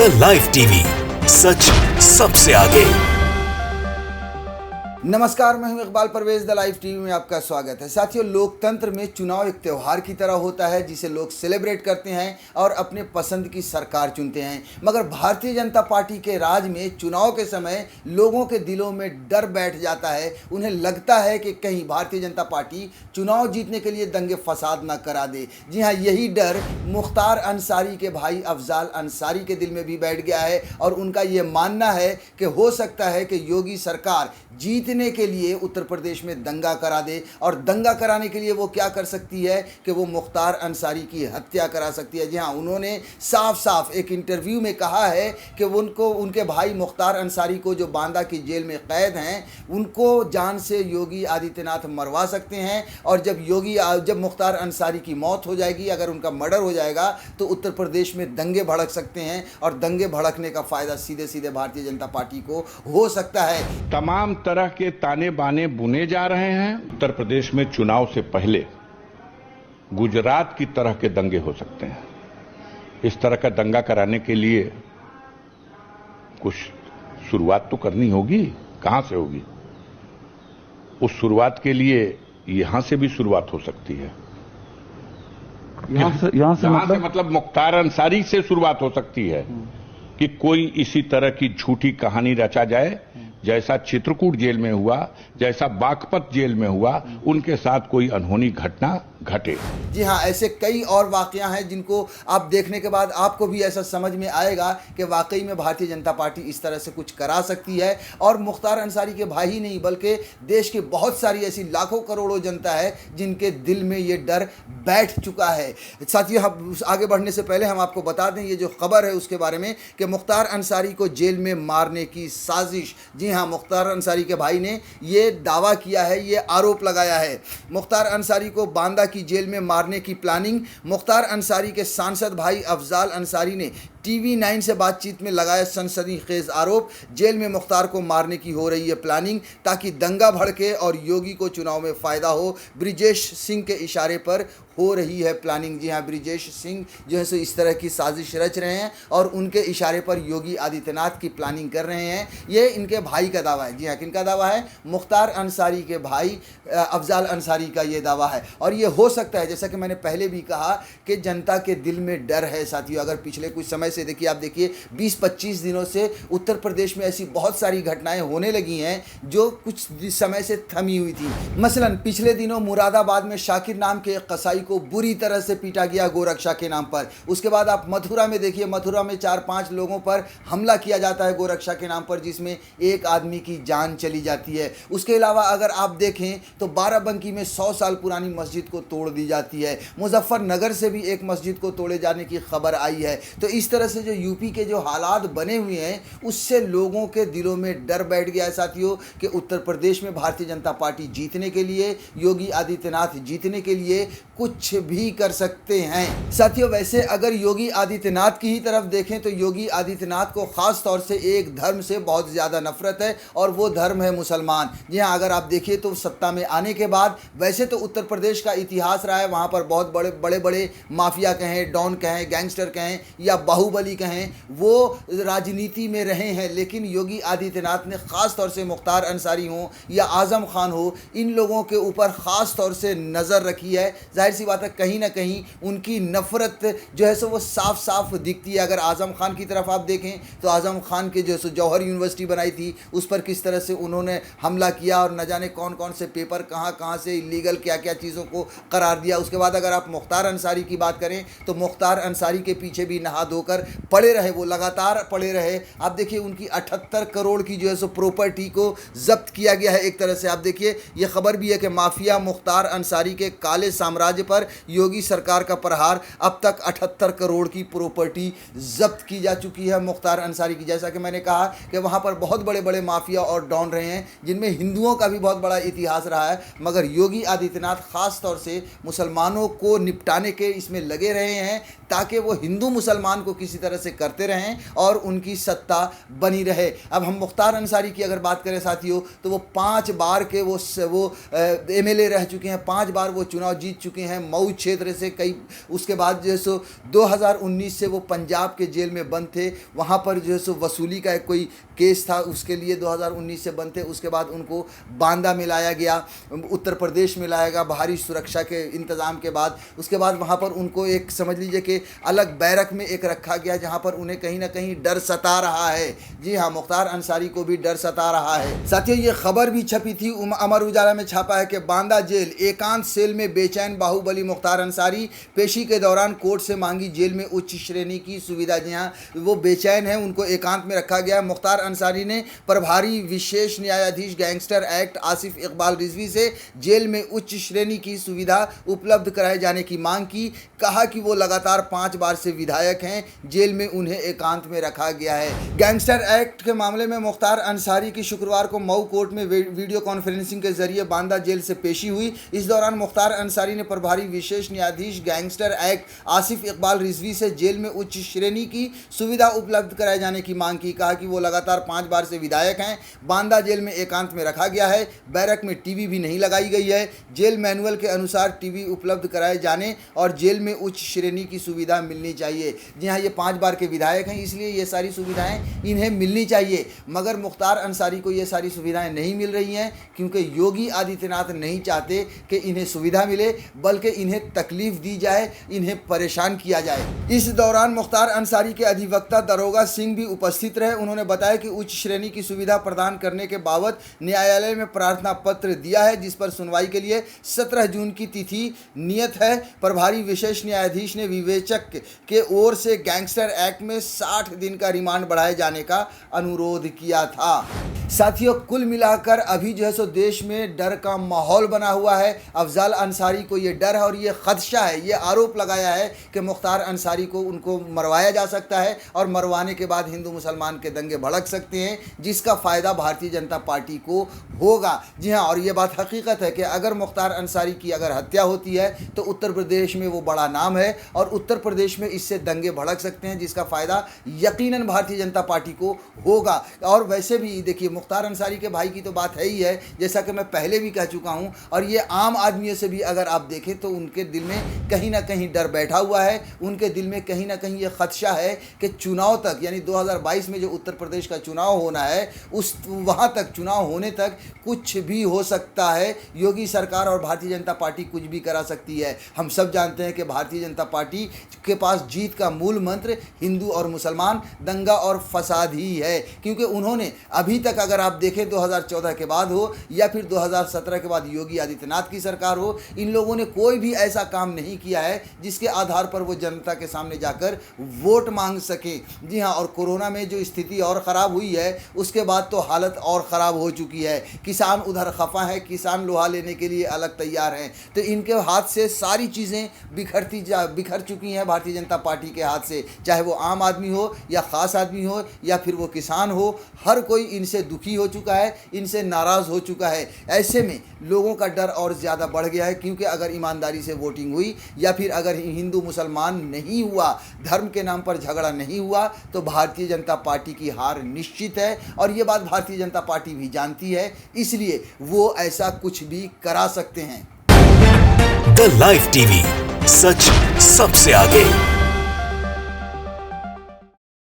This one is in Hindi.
द लाइव टीवी, सच सबसे आगे। नमस्कार, मैं हूं Iqbal Parvez. The live TV में आपका स्वागत है। साथियों, लोकतंत्र में चुनाव एक त्यौहार की तरह होता है जिसे लोग सेलिब्रेट करते हैं और अपने पसंद की सरकार चुनते हैं। मगर भारतीय जनता पार्टी के राज में चुनाव के समय लोगों के दिलों में डर बैठ जाता है। उन्हें लगता है कि कहीं भारतीय जनता पार्टी चुनाव जीतने के लिए दंगे फसाद न करा दे। जी हाँ, यही डर मुख्तार अंसारी के भाई अफजाल अंसारी के दिल में भी बैठ गया है और उनका ये मानना है कि हो सकता है कि योगी सरकार जीतने के लिए उत्तर प्रदेश में दंगा करा दे। और दंगा कराने के लिए वो क्या कर सकती है कि वो मुख्तार अंसारी की हत्या करा सकती है। जी हाँ, उन्होंने साफ साफ एक इंटरव्यू में कहा है कि उनको उनके भाई मुख्तार अंसारी को जो बांदा की जेल में कैद हैं, उनको जान से योगी आदित्यनाथ मरवा सकते हैं। और जब मुख्तार अंसारी की मौत हो जाएगी, अगर उनका मर्डर हो जाएगा, तो उत्तर प्रदेश में दंगे भड़क सकते हैं और दंगे भड़कने का फायदा सीधे सीधे भारतीय जनता पार्टी को हो सकता है। तमाम तरह के ताने बाने बुने जा रहे हैं। उत्तर प्रदेश में चुनाव से पहले गुजरात की तरह के दंगे हो सकते हैं। इस तरह का दंगा कराने के लिए कुछ शुरुआत तो करनी होगी। कहां से होगी? उस शुरुआत के लिए यहां से भी शुरुआत हो सकती है। यहां से मतलब मुख्तार अंसारी से शुरुआत हो सकती है कि कोई इसी तरह की झूठी कहानी रचा जाए, जैसा चित्रकूट जेल में हुआ, जैसा बागपत जेल में हुआ, उनके साथ कोई अनहोनी घटना घटे। जी हाँ, ऐसे कई और वाकया हैं जिनको आप देखने के बाद आपको भी ऐसा समझ में आएगा कि वाकई में भारतीय जनता पार्टी इस तरह से कुछ करा सकती है। और मुख्तार अंसारी के भाई ही नहीं, बल्कि देश की बहुत सारी ऐसी लाखों करोड़ों जनता है जिनके दिल में ये डर बैठ चुका है। साथियों, हम आगे बढ़ने से पहले हम आपको बता दें ये जो खबर है उसके बारे में कि मुख्तार अंसारी को जेल में मारने की साजिश। जी हाँ, मुख्तार अंसारी के भाई ने ये दावा किया है, ये आरोप लगाया है। मुख्तार अंसारी को बांदा की जेल में मारने की प्लानिंग। मुख्तार अंसारी के सांसद भाई अफजाल अंसारी ने TV9 से बातचीत में लगाया सनसनीखेज आरोप। जेल में मुख्तार को मारने की हो रही है प्लानिंग ताकि दंगा भड़के और योगी को चुनाव में फ़ायदा हो। ब्रिजेश सिंह के इशारे पर हो रही है प्लानिंग। जी हाँ, ब्रिजेश सिंह जो है सो इस तरह की साजिश रच रहे हैं और उनके इशारे पर योगी आदित्यनाथ की प्लानिंग कर रहे हैं। ये इनके भाई का दावा है। जी हाँ, किनका दावा है? मुख्तार अंसारी के भाई अफजाल अंसारी का ये दावा है। और ये हो सकता है, जैसा कि मैंने पहले भी कहा, कि जनता के दिल में डर है। साथियों, अगर पिछले कुछ समय से देखिए, आप देखिए 20-25 दिनों से उत्तर प्रदेश में ऐसी बहुत सारी घटनाएं होने लगी हैं जो कुछ समय से थमी हुई थी। मसलन पिछले दिनों मुरादाबाद में शाकिर नाम के एक कसाई को बुरी तरह से पीटा गया गोरक्षा के नाम पर। उसके बाद आप मथुरा में देखिए, मथुरा में 4-5 लोगों पर हमला किया जाता है गोरक्षा के नाम पर, जिसमें एक आदमी की जान चली जाती है। उसके अलावा अगर आप देखें तो बाराबंकी में 100 साल पुरानी मस्जिद को तोड़ दी जाती है। मुजफ्फरनगर से भी एक मस्जिद को तोड़े जाने की खबर आई है। तो इस तरह से जो यूपी के जो हालात बने हुए हैं, उससे लोगों के दिलों में डर बैठ गया है साथियों कि उत्तर प्रदेश में भारतीय जनता पार्टी जीतने के लिए, योगी आदित्यनाथ जीतने के लिए कुछ भी कर सकते हैं। साथियों, वैसे अगर योगी आदित्यनाथ की ही तरफ देखें तो योगी आदित्यनाथ को खास तौर से एक धर्म से बहुत ज़्यादा नफरत है और वो धर्म है मुसलमान। जी हाँ, अगर आप देखिए तो सत्ता में आने के बाद वैसे तो उत्तर प्रदेश का इतिहास रहा है, वहाँ पर बहुत बड़े बड़े माफिया कहें, डॉन कहें, गैंगस्टर कहें या बाहुबली कहें, वो राजनीति में रहे हैं। लेकिन योगी आदित्यनाथ ने ख़ास तौर से मुख्तार अंसारी हो या आज़म खान हो, इन लोगों के ऊपर ख़ास तौर से नज़र रखी है। जाहिर सी बात है, कहीं ना कहीं उनकी नफ़रत जो है सो वो साफ साफ दिखती है। अगर आज़म खान की तरफ आप देखें तो आज़म खान के जो जौहर यूनिवर्सिटी बनाई थी, उस पर किस तरह से उन्होंने हमला किया और न जाने कौन कौन से पेपर कहाँ से इलीगल क्या क्या चीज़ों को करार दिया। उसके बाद अगर आप मुख्तार अंसारी की बात करें तो मुख्तार अंसारी के पीछे भी नहा धोकर पड़े रहे, वो लगातार पड़े रहे। आप देखिए उनकी 78 करोड़ की जो है सो प्रॉपर्टी को जब्त किया गया है। एक तरह से आप देखिए, ये खबर भी है कि माफिया मुख्तार अंसारी के काले साम्राज्य पर योगी सरकार का प्रहार। अब तक 78 करोड़ की प्रॉपर्टी जब्त की जा चुकी है मुख्तार अंसारी की। जैसा कि मैंने कहा कि वहाँ पर बहुत बड़े बड़े माफिया और डॉन रहे हैं, जिनमें हिंदुओं का भी बहुत बड़ा इतिहास रहा है। मगर योगी आदित्यनाथ खास तौर से मुसलमानों को निपटाने के इसमें लगे रहे हैं ताकि वो हिंदू मुसलमान को किसी इसी तरह से करते रहें और उनकी सत्ता बनी रहे। अब हम मुख्तार अंसारी की अगर बात करें साथियों, तो वो 5 बार के वो MLA रह चुके हैं, 5 बार वो चुनाव जीत चुके हैं मऊ क्षेत्र से। कई उसके बाद जो है सो 2019 से वो पंजाब के जेल में बंद थे, वहाँ पर जो है सो वसूली का एक कोई केस था, उसके लिए 2019 से बंद थे। उसके बाद उनको बांदा में लाया गया, उत्तर प्रदेश में लाया गया भारी सुरक्षा के इंतज़ाम के बाद। उसके बाद वहाँ पर उनको एक समझ लीजिए कि अलग बैरक में एक रखा गया, जहाँ पर उन्हें कहीं ना कहीं डर सता रहा है। जी हाँ, मुख्तार अंसारी को भी डर सता रहा है। साथियों, ये खबर भी छपी थी, अमर उजाला में छापा है कि बांदा जेल एकांत सेल में बेचैन बाहुबली मुख्तार अंसारी, पेशी के दौरान कोर्ट से मांगी जेल में उच्च श्रेणी की सुविधा। जी हाँ, वो बेचैन है, उनको एकांत में रखा गया। मुख्तार अंसारी ने प्रभारी विशेष न्यायाधीश गैंगस्टर एक्ट आसिफ इकबाल रिजवी से जेल में उच्च श्रेणी की सुविधा उपलब्ध कराए जाने की मांग की। कहा कि वो लगातार 5 बार से विधायक हैं, जेल में उन्हें एकांत में रखा गया है। गैंगस्टर एक्ट के मामले में मुख्तार अंसारी की शुक्रवार को मऊ कोर्ट में वीडियो कॉन्फ्रेंसिंग के जरिए बांदा जेल से पेशी हुई। इस दौरान मुख्तार अंसारी ने प्रभारी विशेष न्यायाधीश गैंगस्टर एक्ट आसिफ इकबाल रिजवी से जेल में उच्च श्रेणी की सुविधा उपलब्ध कराए जाने की मांग की। कहा कि वो लगातार 5 बार से विधायक हैं, बांदा जेल में एकांत में रखा गया है, बैरक में टीवी भी नहीं लगाई गई है, जेल मैनुअल के अनुसार टीवी उपलब्ध कराए जाने और जेल में उच्च श्रेणी की सुविधा मिलनी चाहिए। जी हाँ, ये 5 बार के विधायक हैं, इसलिए ये सारी सुविधाएं इन्हें मिलनी चाहिए। मगर मुख्तार अंसारी को ये सारी सुविधाएं नहीं मिल रही हैं, क्योंकि योगी आदित्यनाथ नहीं चाहते कि इन्हें सुविधा मिले, बल्कि इन्हें तकलीफ दी जाए, इन्हें परेशान किया जाए। इस दौरान मुख्तार अंसारी के अधिवक्ता दरोगा सिंह भी उपस्थित रहे। उन्होंने बताया कि उच्च श्रेणी की सुविधा प्रदान करने के बाबत न्यायालय में प्रार्थना पत्र दिया है, जिस पर सुनवाई के लिए 17 जून की तिथि नियत है। प्रभारी विशेष न्यायाधीश ने विवेचक के ओर से गैंगस्टर एक्ट में 60 दिन का रिमांड बढ़ाए जाने का अनुरोध किया था। साथियों, कुल मिलाकर अभी जो है सो देश में डर का माहौल बना हुआ है। अफजल अंसारी को ये डर है और ये खदशा है, ये आरोप लगाया है कि मुख्तार अंसारी को उनको मरवाया जा सकता है और मरवाने के बाद हिंदू मुसलमान के दंगे भड़क सकते हैं, जिसका फ़ायदा भारतीय जनता पार्टी को होगा। जी हाँ, और ये बात हकीकत है कि अगर मुख्तार अंसारी की अगर हत्या होती है तो उत्तर प्रदेश में वो बड़ा नाम है और उत्तर प्रदेश में इससे दंगे भड़क सकते हैं, जिसका फ़ायदा यकीनन भारतीय जनता पार्टी को होगा। और वैसे भी देखिए, मुख्तार अंसारी के भाई की तो बात है ही है, जैसा कि मैं पहले भी कह चुका हूं, और ये आम आदमियों से भी अगर आप देखें तो उनके दिल में कहीं ना कहीं डर बैठा हुआ है। उनके दिल में कहीं ना कहीं ये खदशा है कि चुनाव तक, यानी 2022 में जो उत्तर प्रदेश का चुनाव होना है, उस वहाँ तक, चुनाव होने तक कुछ भी हो सकता है। योगी सरकार और भारतीय जनता पार्टी कुछ भी करा सकती है। हम सब जानते हैं कि भारतीय जनता पार्टी के पास जीत का मूल मंत्र हिंदू और मुसलमान, दंगा और फसाद ही है। क्योंकि उन्होंने अभी तक, अगर आप देखें 2014 के बाद हो या फिर 2017 के बाद योगी आदित्यनाथ की सरकार हो, इन लोगों ने कोई भी ऐसा काम नहीं किया है जिसके आधार पर वो जनता के सामने जाकर वोट मांग सके। जी हाँ, और कोरोना में जो स्थिति और ख़राब हुई है, उसके बाद तो हालत और ख़राब हो चुकी है। किसान उधर खफा है, किसान लोहा लेने के लिए अलग तैयार हैं, तो इनके हाथ से सारी चीज़ें बिखर चुकी हैं भारतीय जनता पार्टी के हाथ से। चाहे वो आम आदमी हो या ख़ास आदमी हो या फिर वो किसान हो, हर कोई इनसे दुखी हो चुका है, इनसे नाराज़ हो चुका है। ऐसे में लोगों का डर और ज़्यादा बढ़ गया है, क्योंकि अगर ईमानदारी से वोटिंग हुई या फिर अगर हिंदू मुसलमान नहीं हुआ, धर्म के नाम पर झगड़ा नहीं हुआ, तो भारतीय जनता पार्टी की हार निश्चित है। और ये बात भारतीय जनता पार्टी भी जानती है, इसलिए वो ऐसा कुछ भी करा सकते हैं। द लाइव टीवी, सच सबसे आगे।